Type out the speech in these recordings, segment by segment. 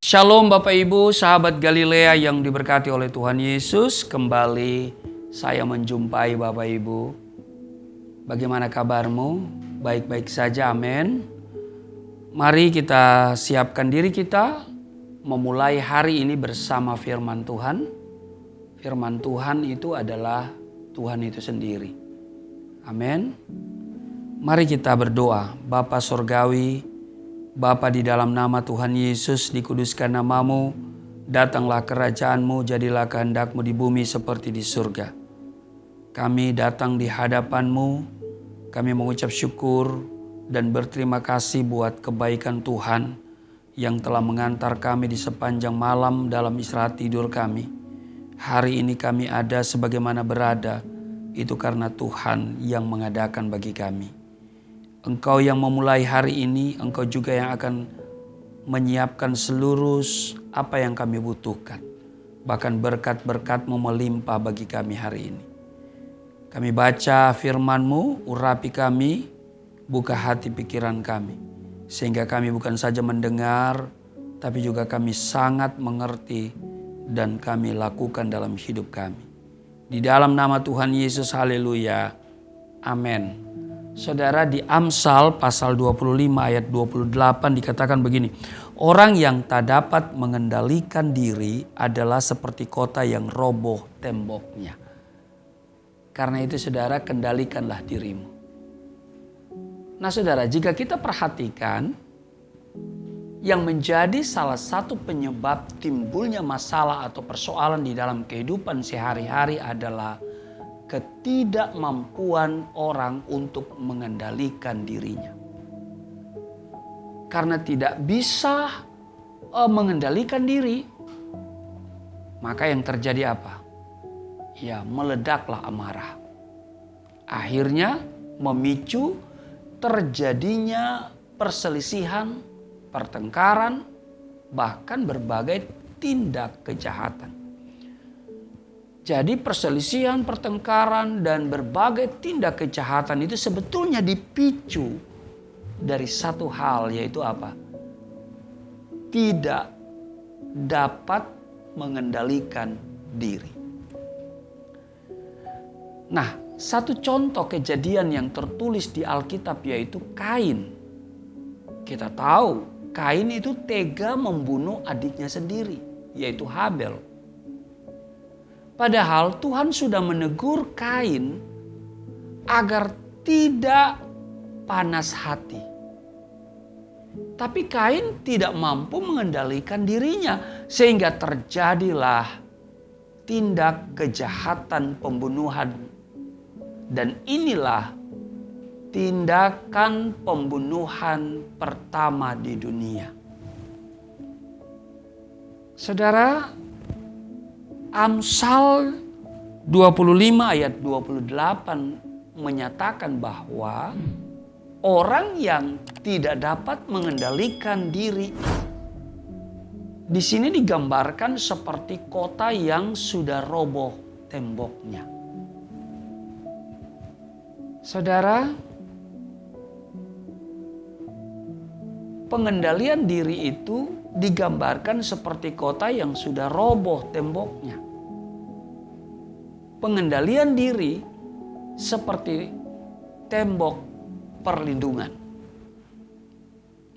Shalom Bapak Ibu, sahabat Galilea yang diberkati oleh Tuhan Yesus. Kembali saya menjumpai Bapak Ibu. Bagaimana kabarmu? Baik-baik saja, amin. Mari kita siapkan diri kita memulai hari ini bersama firman Tuhan. Firman Tuhan itu adalah Tuhan itu sendiri. Amin. Mari kita berdoa. Bapa Sorgawi, Bapa, di dalam nama Tuhan Yesus, dikuduskan namamu, datanglah kerajaanmu, jadilah kehendakmu di bumi seperti di surga. Kami datang di hadapanmu, kami mengucap syukur dan berterima kasih buat kebaikan Tuhan yang telah mengantar kami di sepanjang malam dalam istirahat tidur kami. Hari ini kami ada sebagaimana berada, itu karena Tuhan yang mengadakan bagi kami. Engkau yang memulai hari ini, Engkau juga yang akan menyiapkan seluruh apa yang kami butuhkan. Bahkan berkat-berkat-Mu melimpah bagi kami hari ini. Kami baca firman-Mu, urapi kami, buka hati pikiran kami. Sehingga kami bukan saja mendengar, tapi juga kami sangat mengerti dan kami lakukan dalam hidup kami. Di dalam nama Tuhan Yesus, haleluya, amin. Saudara, di Amsal pasal 25 ayat 28 dikatakan begini. Orang yang tak dapat mengendalikan diri adalah seperti kota yang roboh temboknya. Karena itu saudara, kendalikanlah dirimu. Nah saudara, jika kita perhatikan, yang menjadi salah satu penyebab timbulnya masalah atau persoalan di dalam kehidupan sehari-hari adalah ketidakmampuan orang untuk mengendalikan dirinya. Karena tidak bisa mengendalikan diri, maka yang terjadi apa? Ya, meledaklah amarah. Akhirnya memicu terjadinya perselisihan, pertengkaran, bahkan berbagai tindak kejahatan. Jadi perselisihan, pertengkaran, dan berbagai tindak kejahatan itu sebetulnya dipicu dari satu hal, yaitu apa? Tidak dapat mengendalikan diri. Nah, satu contoh kejadian yang tertulis di Alkitab yaitu Kain. Kita tahu Kain itu tega membunuh adiknya sendiri, yaitu Habel. Padahal Tuhan sudah menegur Kain agar tidak panas hati. Tapi Kain tidak mampu mengendalikan dirinya sehingga terjadilah tindak kejahatan pembunuhan. Dan inilah tindakan pembunuhan pertama di dunia. Saudara, Amsal 25 ayat 28 menyatakan bahwa orang yang tidak dapat mengendalikan diri di sini digambarkan seperti kota yang sudah roboh temboknya. Saudara, pengendalian diri itu digambarkan seperti kota yang sudah roboh temboknya. Pengendalian diri seperti tembok perlindungan.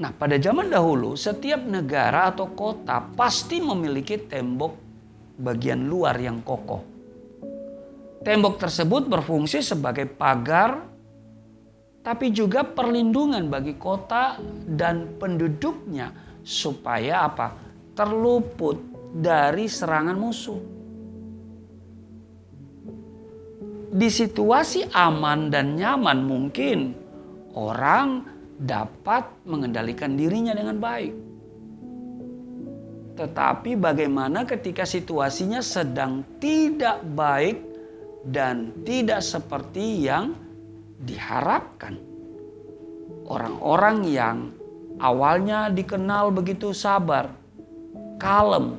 Nah, pada zaman dahulu setiap negara atau kota pasti memiliki tembok bagian luar yang kokoh. Tembok tersebut berfungsi sebagai pagar, tapi juga perlindungan bagi kota dan penduduknya supaya apa? Terluput dari serangan musuh. Di situasi aman dan nyaman mungkin orang dapat mengendalikan dirinya dengan baik. Tetapi bagaimana ketika situasinya sedang tidak baik dan tidak seperti yang diharapkan? Orang-orang yang awalnya dikenal begitu sabar, kalem,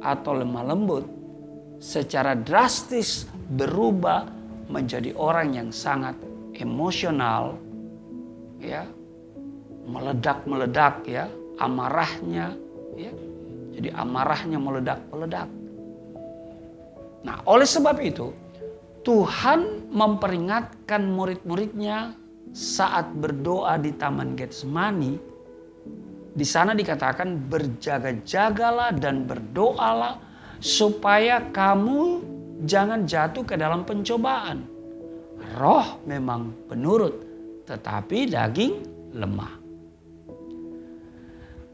atau lemah lembut, secara drastis berubah menjadi orang yang sangat emosional, ya, meledak-meledak, ya, amarahnya, Ya. Jadi amarahnya meledak-meledak. Nah, oleh sebab itu Tuhan memperingatkan murid-muridnya saat berdoa di Taman Getsemani. Di sana dikatakan berjaga-jagalah dan berdoalah supaya kamu jangan jatuh ke dalam pencobaan. Roh memang penurut, tetapi daging lemah.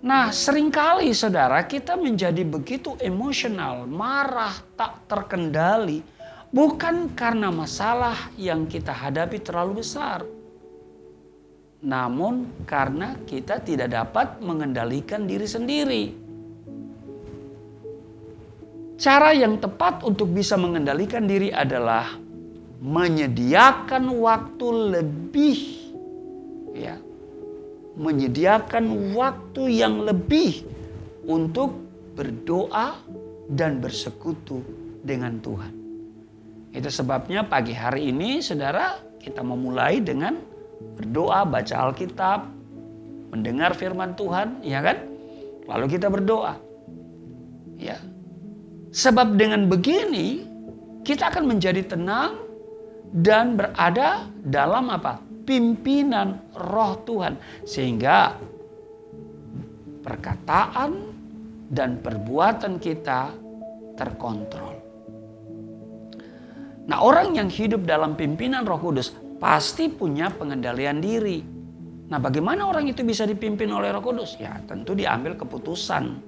Nah, seringkali saudara kita menjadi begitu emosional, marah, tak terkendali. Bukan karena masalah yang kita hadapi terlalu besar. Namun karena kita tidak dapat mengendalikan diri sendiri. Cara yang tepat untuk bisa mengendalikan diri adalah menyediakan waktu lebih. Ya, menyediakan waktu yang lebih untuk berdoa dan bersekutu dengan Tuhan. Itu sebabnya pagi hari ini saudara kita memulai dengan berdoa, baca Alkitab, mendengar firman Tuhan, ya kan? Lalu kita berdoa. Ya. Sebab dengan begini kita akan menjadi tenang dan berada dalam apa? Pimpinan Roh Tuhan, sehingga perkataan dan perbuatan kita terkontrol. Nah, orang yang hidup dalam pimpinan Roh Kudus pasti punya pengendalian diri. Nah, bagaimana orang itu bisa dipimpin oleh Roh Kudus? Ya, tentu diambil keputusan.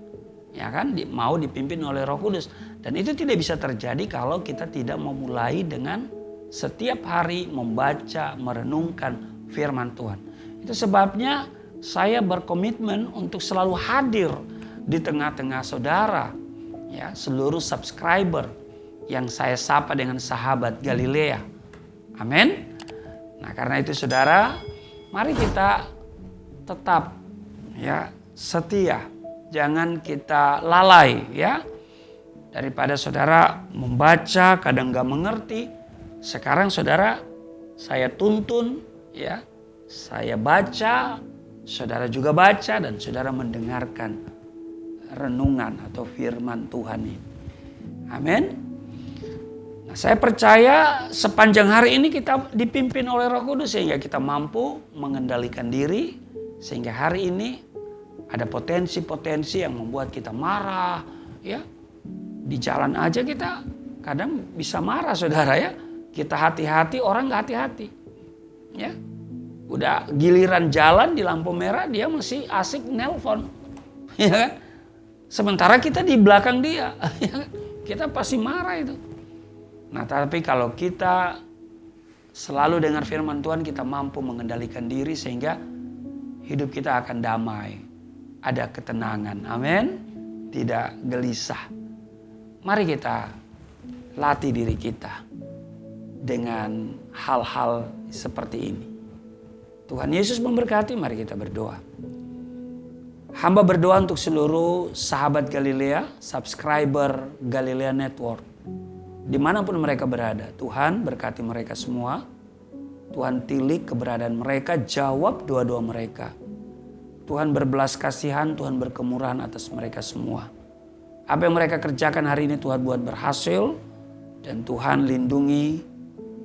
Ya kan, mau dipimpin oleh Roh Kudus. Dan itu tidak bisa terjadi kalau kita tidak memulai dengan setiap hari membaca, merenungkan firman Tuhan. Itu sebabnya saya berkomitmen untuk selalu hadir di tengah-tengah saudara, ya, seluruh subscriber yang saya sapa dengan sahabat Galilea. Amin. Nah, karena itu saudara, mari kita tetap ya setia. Jangan kita lalai ya. Daripada saudara membaca kadang gak mengerti. Sekarang saudara saya tuntun ya. Saya baca, saudara juga baca dan saudara mendengarkan renungan atau firman Tuhan ini. Amin. Nah, saya percaya sepanjang hari ini kita dipimpin oleh Roh Kudus sehingga kita mampu mengendalikan diri. Sehingga hari ini ada potensi-potensi yang membuat kita marah. Ya, di jalan aja kita kadang bisa marah saudara ya. Kita hati-hati, orang gak hati-hati. Ya, udah giliran jalan di lampu merah dia masih asik nelpon. Ya kan? Sementara kita di belakang dia. Ya kan? Kita pasti marah itu. Nah, tapi kalau kita selalu dengar firman Tuhan, kita mampu mengendalikan diri sehingga hidup kita akan damai. Ada ketenangan. Amin. Tidak gelisah. Mari kita latih diri kita dengan hal-hal seperti ini. Tuhan Yesus memberkati, mari kita berdoa. Hamba berdoa untuk seluruh sahabat Galilea, subscriber Galilea Network. Dimanapun mereka berada, Tuhan berkati mereka semua. Tuhan tilik keberadaan mereka, jawab doa-doa mereka. Tuhan berbelas kasihan, Tuhan berkemurahan atas mereka semua. Apa yang mereka kerjakan hari ini Tuhan buat berhasil. Dan Tuhan lindungi,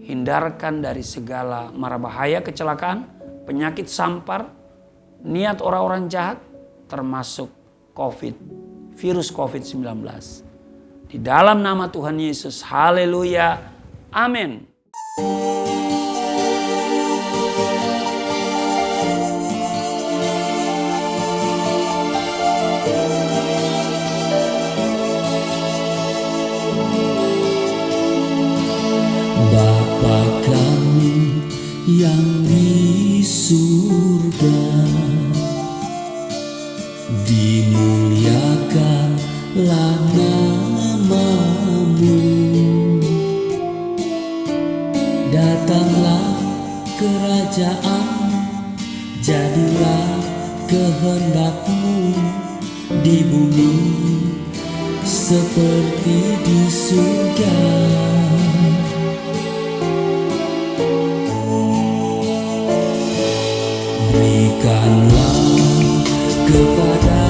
hindarkan dari segala mara bahaya, kecelakaan, penyakit sampar, niat orang-orang jahat, termasuk virus COVID-19. Di dalam nama Tuhan Yesus, haleluya, amin. Bapa kami yang di surga, dimuliakanlah nama-Mu. Datanglah kerajaan, jadilah kehendak-Mu di bumi seperti di surga. Berikanlah kepada